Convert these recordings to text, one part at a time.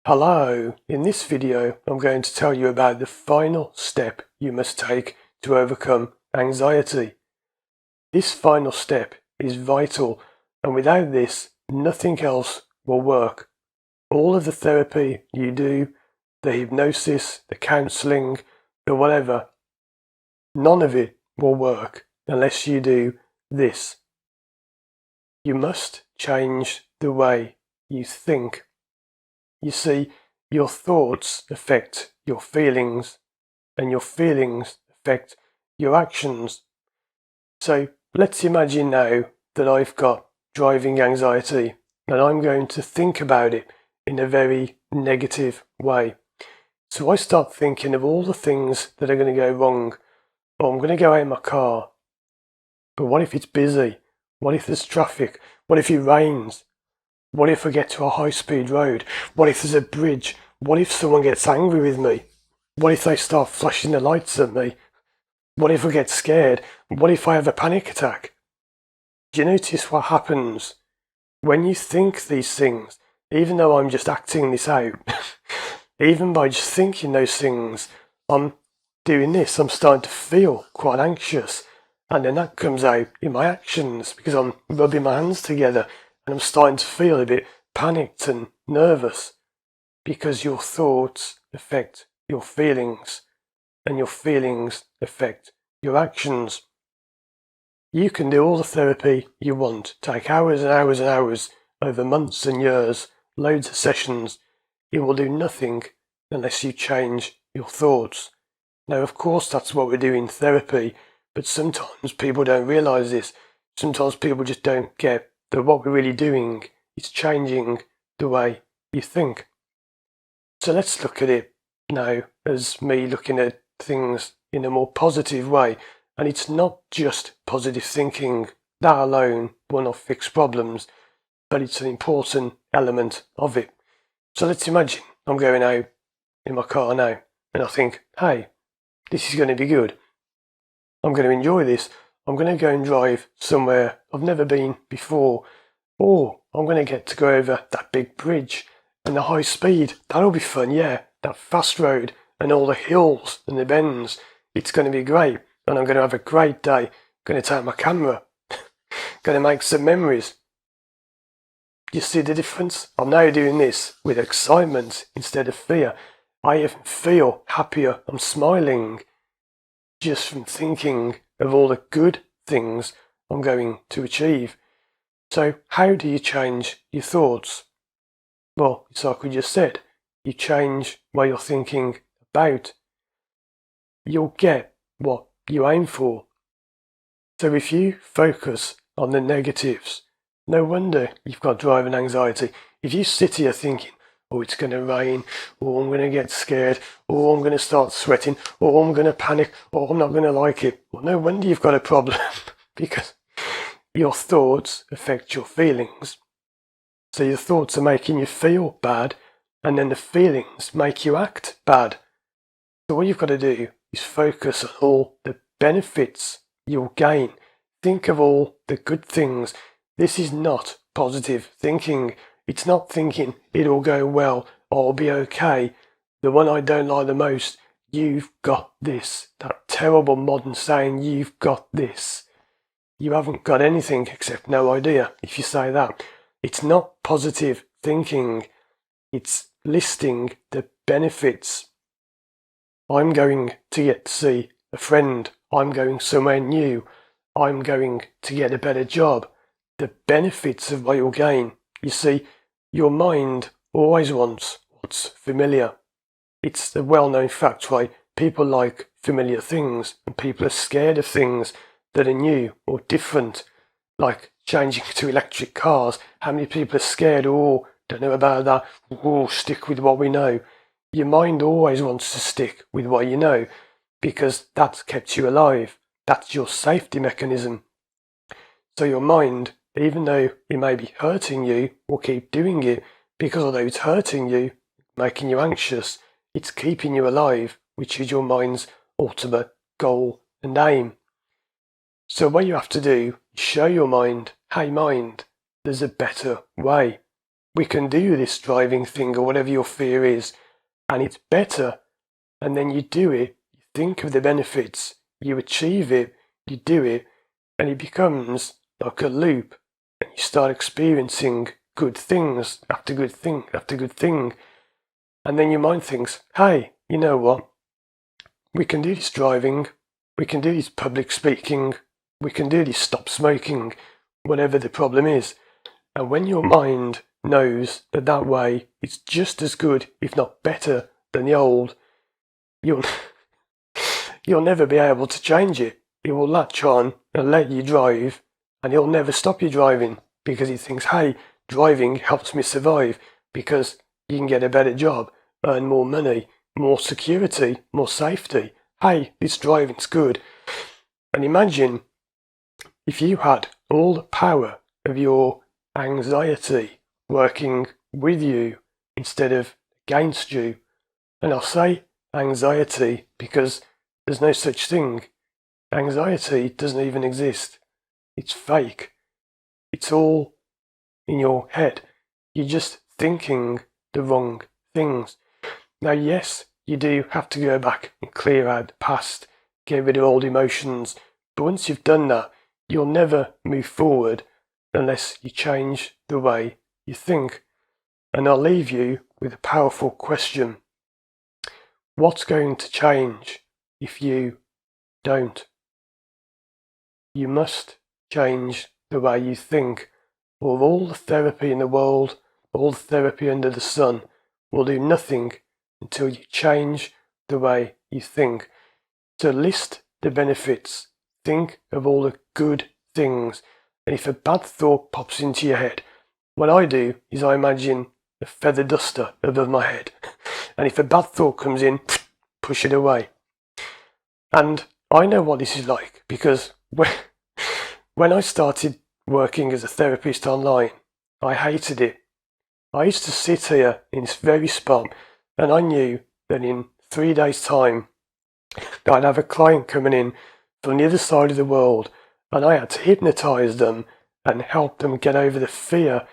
Hello, in this video I'm going to tell you about the final step you must take to overcome anxiety. This final step is vital, and without this nothing else will work. All of the therapy you do, the hypnosis, the counselling, the whatever, none of it will work unless you do this. You must change the way you think. You see, your thoughts affect your feelings, and your feelings affect your actions. So let's imagine now that I've got driving anxiety, and I'm going to think about it in a very negative way. So I start thinking of all the things that are going to go wrong. Oh, I'm going to go out in my car. But what if it's busy? What if there's traffic? What if it rains? What if I get to a high-speed road? What if there's a bridge? What if someone gets angry with me? What if they start flashing the lights at me? What if I get scared? What if I have a panic attack? Do you notice what happens when you think these things? Even though I'm just acting this out, even by just thinking those things, I'm doing this, I'm starting to feel quite anxious. And then that comes out in my actions because I'm rubbing my hands together. And I'm starting to feel a bit panicked and nervous because your thoughts affect your feelings and your feelings affect your actions. You can do all the therapy you want, take hours and hours and hours over months and years, loads of sessions. It will do nothing unless you change your thoughts. Now, of course, that's what we do in therapy, but sometimes people don't realise this. Sometimes people just don't get that what we're really doing is changing the way you think. So let's look at it now as me looking at things in a more positive way. And it's not just positive thinking. That alone will not fix problems, but it's an important element of it. So let's imagine I'm going out in my car now and I think, hey, this is going to be good. I'm going to enjoy this. I'm going to go and drive somewhere I've never been before. Or I'm going to get to go over that big bridge and the high speed. That'll be fun, yeah. That fast road and all the hills and the bends. It's going to be great. And I'm going to have a great day. Going to take my camera. Going to make some memories. You see the difference? I'm now doing this with excitement instead of fear. I even feel happier. I'm smiling just from thinking of all the good things I'm going to achieve. So how do you change your thoughts? Well, it's like we just said, you change what you're thinking about. You'll get what you aim for. So if you focus on the negatives, no wonder you've got driving anxiety. If you sit here thinking, oh, it's going to rain, or I'm going to get scared, or I'm going to start sweating, or I'm going to panic, or I'm not going to like it, well, no wonder you've got a problem because your thoughts affect your feelings. So your thoughts are making you feel bad, and then the feelings make you act bad. So what you've got to do is focus on all the benefits you'll gain. Think of all the good things. This is not positive thinking. It's not thinking it'll go well, I'll be okay. The one I don't like the most, you've got this. That terrible modern saying, you've got this. You haven't got anything except no idea if you say that. It's not positive thinking. It's listing the benefits. I'm going to get to see a friend. I'm going somewhere new. I'm going to get a better job. The benefits of what you'll gain. You see, your mind always wants what's familiar. It's the well-known fact why people like familiar things and people are scared of things that are new or different, like changing to electric cars. How many people are scared? Oh, don't know about that. Oh, stick with what we know. Your mind always wants to stick with what you know because that's kept you alive. That's your safety mechanism. So your mind, even though it may be hurting you, will keep doing it because although it's hurting you, making you anxious, it's keeping you alive, which is your mind's ultimate goal and aim. So what you have to do is show your mind, hey mind, there's a better way. we can do this driving thing or whatever your fear is, and it's better. And then you do it, you think of the benefits, you achieve it, you do it, and it becomes like a loop, and you start experiencing good things after good thing after good thing. And then your mind thinks, hey, you know what? We can do this driving, we can do this public speaking, we can do this stop smoking, whatever the problem is. And when your mind knows that that way it's just as good, if not better, than the old, you'll never be able to change it. It will latch on and let you drive, and he'll never stop you driving because he thinks, hey, driving helps me survive because you can get a better job, earn more money, more security, more safety. Hey, this driving's good. And imagine if you had all the power of your anxiety working with you instead of against you. And I'll say anxiety because there's no such thing. Anxiety doesn't even exist. It's fake. It's all in your head. You're just thinking the wrong things. Now, yes, you do have to go back and clear out the past, get rid of old emotions, but once you've done that, you'll never move forward unless you change the way you think. And I'll leave you with a powerful question. What's going to change if you don't? You must change the way you think, or all the therapy in the world, all the therapy under the sun, will do nothing until you change the way you think. So list the benefits, think of all the good things, and if a bad thought pops into your head, what I do is I imagine a feather duster above my head, and if a bad thought comes in, push it away. And I know what this is like, because when I started working as a therapist online, I hated it. I used to sit here in this very spot, and I knew that in 3 days' time, I'd have a client coming in from the other side of the world, and I had to hypnotize them and help them get over the fear.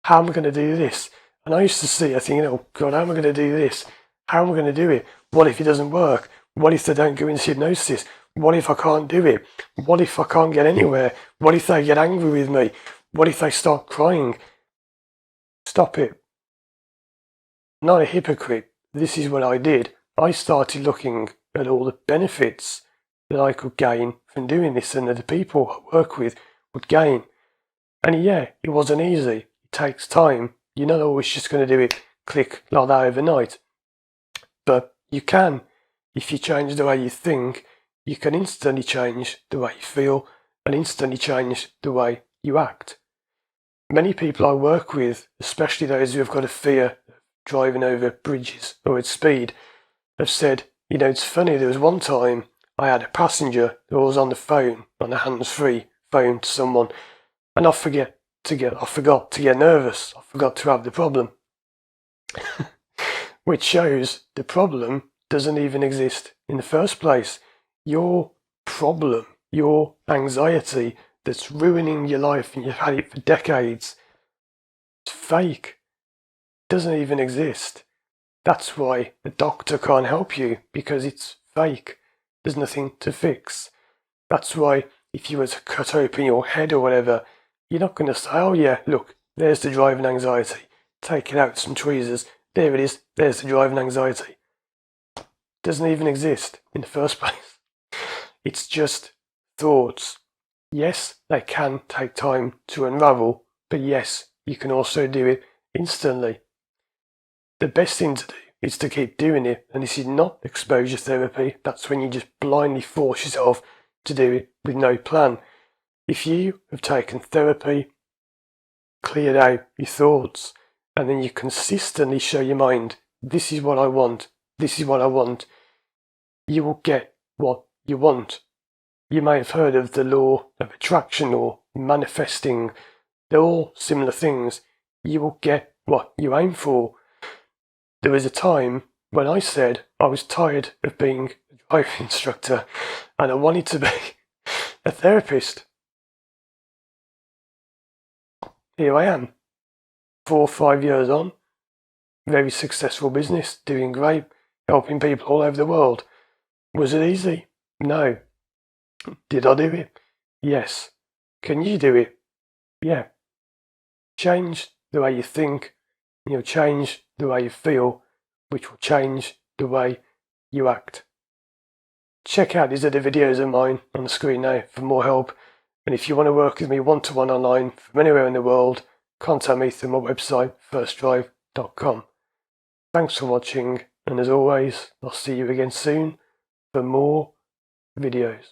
How am I going to do this? And I used to see, I think, oh God, how am I going to do this? How am I going to do it? What if it doesn't work? What if they don't go into hypnosis? What if I can't do it? What if I can't get anywhere? What if they get angry with me? What if they start crying? Stop it. I'm not a hypocrite. This is what I did. I started looking at all the benefits that I could gain from doing this and that the people I work with would gain. And yeah, it wasn't easy. It takes time. You're not always just going to do it click like that overnight. But you can. If you change the way you think, you can instantly change the way you feel and instantly change the way you act. Many people I work with, especially those who have got a fear of driving over bridges or at speed, have said, you know, it's funny, there was one time I had a passenger who was on the phone, on a hands-free phone to someone, and I forgot to get nervous. I forgot to have the problem. Which shows the problem doesn't even exist in the first place. Your problem, your anxiety that's ruining your life, and you've had it for decades, it's fake. It doesn't even exist. That's why the doctor can't help you, because it's fake. There's nothing to fix. That's why if you were to cut open your head or whatever, you're not going to say, oh yeah, look, there's the driving anxiety. Take it out with some tweezers. There it is. There's the driving anxiety. It doesn't even exist in the first place. It's just thoughts. Yes, they can take time to unravel, but yes, you can also do it instantly. The best thing to do is to keep doing it, and this is not exposure therapy. That's when you just blindly force yourself to do it with no plan. If you have taken therapy, cleared out your thoughts, and then you consistently show your mind, this is what I want, this is what I want, you will get what you want. You may have heard of the law of attraction or manifesting. They're all similar things. You will get what you aim for. There was a time when I said I was tired of being a driving instructor and I wanted to be a therapist. Here I am. 4 or 5 years on, very successful business, doing great, helping people all over the world. Was it easy? No. Did I do it? Yes. Can you do it? Yeah. Change the way you think, and you'll change the way you feel, which will change the way you act. Check out these other videos of mine on the screen now for more help. And if you want to work with me one-to-one online from anywhere in the world, contact me through my website, firstdrive.com. Thanks for watching, and as always, I'll see you again soon for more videos.